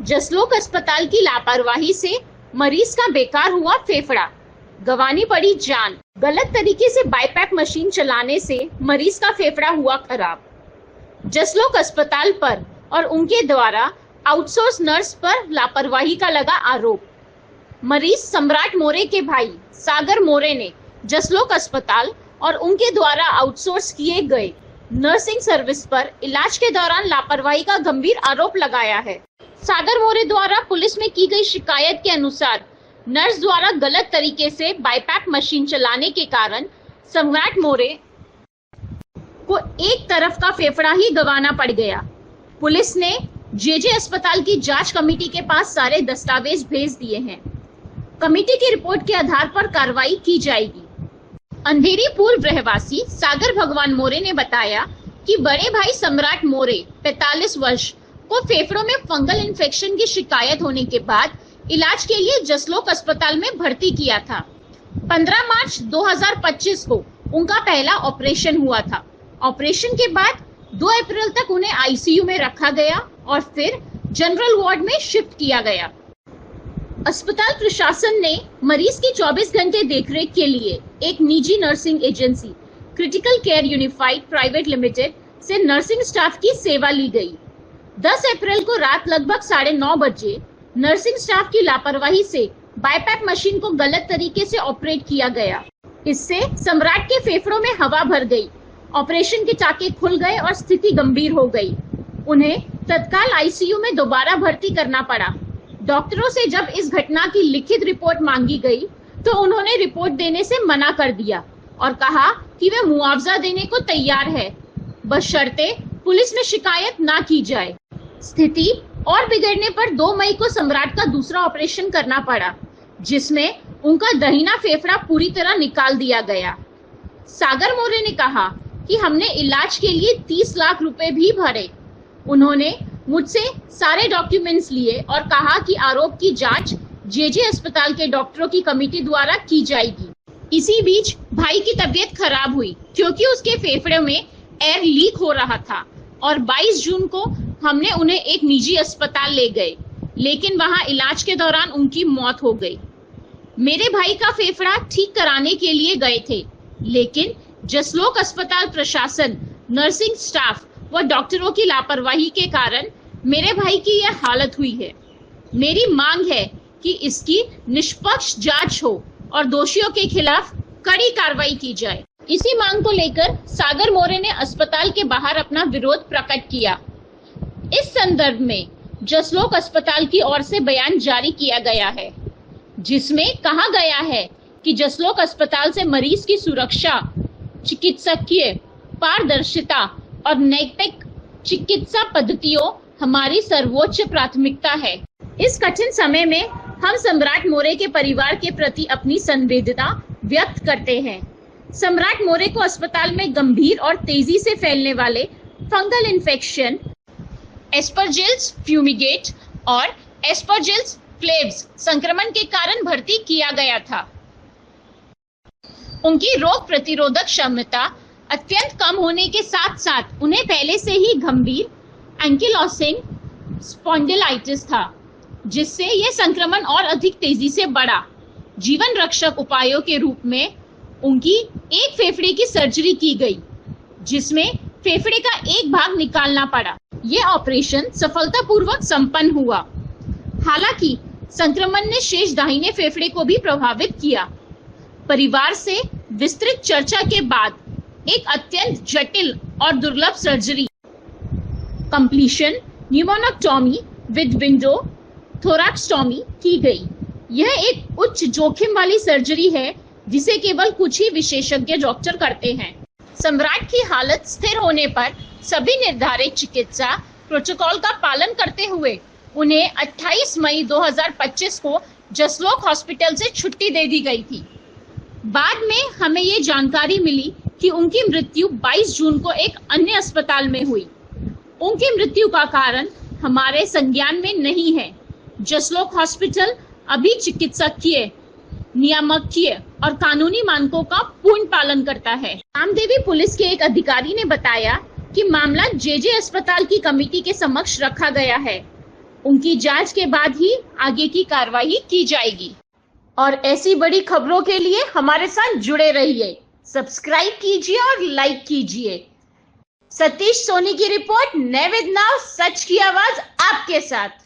जसलोक अस्पताल की लापरवाही से मरीज का बेकार हुआ फेफड़ा, गंवानी पड़ी जान। गलत तरीके से बाईपैप मशीन चलाने से मरीज का फेफड़ा हुआ खराब। जसलोक अस्पताल पर और उनके द्वारा आउटसोर्स नर्स पर लापरवाही का लगा आरोप। मरीज सम्राट मोरे के भाई सागर मोरे ने जसलोक अस्पताल और उनके द्वारा आउटसोर्स किए गए नर्सिंग सर्विस पर इलाज के दौरान लापरवाही का गंभीर आरोप लगाया है। सागर मोरे द्वारा पुलिस में की गई शिकायत के अनुसार नर्स द्वारा गलत तरीके से बाईपैप मशीन चलाने के कारण सम्राट मोरे को एक तरफ का फेफड़ा ही गंवाना पड़ गया। पुलिस ने जेजे अस्पताल की जांच कमेटी के पास सारे दस्तावेज भेज दिए हैं। कमेटी की रिपोर्ट के आधार पर कार्रवाई की जाएगी। अंधेरी पूर्व रहवासी सागर भगवान मोरे ने बताया कि बड़े भाई सम्राट मोरे 45 वर्ष को फेफड़ों में फंगल इन्फेक्शन की शिकायत होने के बाद इलाज के लिए जसलोक अस्पताल में भर्ती किया था। 15 मार्च 2025 को उनका पहला ऑपरेशन हुआ था। ऑपरेशन के बाद 2 अप्रैल तक उन्हें आईसीयू में रखा गया और फिर जनरल वार्ड में शिफ्ट किया गया। अस्पताल प्रशासन ने मरीज की 24 घंटे देखरेख के लिए एक निजी nursing agency critical care unified private limited से नर्सिंग स्टाफ की सेवा ली गई। 10 अप्रैल को रात लगभग 9:30 बजे नर्सिंग स्टाफ की लापरवाही से बाईपैप मशीन को गलत तरीके से ऑपरेट किया गया। इससे सम्राट के फेफड़ों में हवा भर गई। ऑपरेशन के टाके खुल गए और स्थिति गंभीर हो गई। उन्हें तत्काल आईसीयू में दोबारा भर्ती करना पड़ा। डॉक्टरों से जब इस घटना की लिखित रिपोर्ट मांगी गई तो उन्होंने रिपोर्ट देने से मना कर दिया और कहा कि वे मुआवजा देने को तैयार है, बशर्ते पुलिस में शिकायत ना की जाए। स्थिति और बिगड़ने पर 2 मई को सम्राट का दूसरा ऑपरेशन करना पड़ा, जिसमें उनका दाहिना फेफड़ा पूरी तरह निकाल दिया गया। सागर मोरे ने कहा कि हमने इलाज के लिए 30 लाख रुपए भी भरे। उन्होंने मुझसे सारे डॉक्यूमेंट्स लिए और कहा कि आरोप की जांच जेजे अस्पताल के डॉक्टरों की कमेटी द्वारा की जाएगी। इसी बीच भाई की तबीयत खराब हुई क्योंकि उसके फेफड़े में एयर लीक हो रहा था और 22 जून को हमने उन्हें एक निजी अस्पताल ले गए, लेकिन वहां इलाज के दौरान उनकी मौत हो गई। मेरे भाई का फेफड़ा ठीक कराने के लिए गए थे, लेकिन जसलोक अस्पताल प्रशासन, नर्सिंग स्टाफ व डॉक्टरों की लापरवाही के कारण मेरे भाई की यह हालत हुई है। मेरी मांग है कि इसकी निष्पक्ष जांच हो और दोषियों के खिलाफ कड़ी कार्रवाई की जाए। इसी मांग को लेकर सागर मोरे ने अस्पताल के बाहर अपना विरोध प्रकट किया। इस संदर्भ में जसलोक अस्पताल की ओर से बयान जारी किया गया है, जिसमें कहा गया है कि जसलोक अस्पताल से मरीज की सुरक्षा, चिकित्सकीय पारदर्शिता और नैतिक चिकित्सा पद्धतियों हमारी सर्वोच्च प्राथमिकता है। इस कठिन समय में हम सम्राट मोरे के परिवार के प्रति अपनी संवेदना व्यक्त करते हैं। सम्राट मोरे को अस्पताल में गंभीर और तेजी से फैलने वाले फंगल इन्फेक्शन एस्परजिलस फ्यूमिगेट और एस्परजिलस फ्लेव्स संक्रमण के कारण भर्ती किया गया था। उनकी रोग प्रतिरोधक क्षमता अत्यंत कम होने के साथ साथ उन्हें पहले से ही गंभीर एंकिलोसिंग स्पॉन्डिलाइटिस था, जिससे यह संक्रमण और अधिक तेजी से बढ़ा। जीवन रक्षक उपायों के रूप में उनकी एक फेफड़े की सर्जरी की गई, जिसमें फेफड़े का एक भाग निकालना पड़ा। यह ऑपरेशन सफलतापूर्वक संपन्न हुआ। हालांकि संक्रमण ने शेष दाहिने फेफड़े को भी प्रभावित किया। परिवार से विस्तृत चर्चा के बाद एक अत्यंत जटिल और दुर्लभ सर्जरी कंप्लीशन न्यूमोनेक्टोमी विद विंडो थोरैक्सटोमी की गई। यह एक उच्च जोखिम वाली सर्जरी है जिसे केवल कुछ ही विशेषज्ञ डॉक्टर करते हैं। सम्राट की हालत स्थिर होने पर सभी निर्धारित चिकित्सा प्रोटोकॉल का पालन करते हुए उन्हें 28 मई 2025 को जसलोक हॉस्पिटल से छुट्टी दे दी गई थी। बाद में हमें ये जानकारी मिली कि उनकी मृत्यु 22 जून को एक अन्य अस्पताल में हुई। उनकी मृत्यु का कारण हमारे संज्ञान में नहीं है। जसलोक हॉस्पिटल अभी चिकित्सकीय, नियामकीय और कानूनी मानकों का पूर्ण पालन करता है। रामदेवी पुलिस के एक अधिकारी ने बताया कि मामला जेजे अस्पताल की कमेटी के समक्ष रखा गया है। उनकी जांच के बाद ही आगे की कार्रवाई की जाएगी। और ऐसी बड़ी खबरों के लिए हमारे साथ जुड़े रहिए, सब्सक्राइब कीजिए और लाइक कीजिए। सतीश सोनी की रिपोर्ट, नए विद नाउ, सच की आवाज आपके साथ।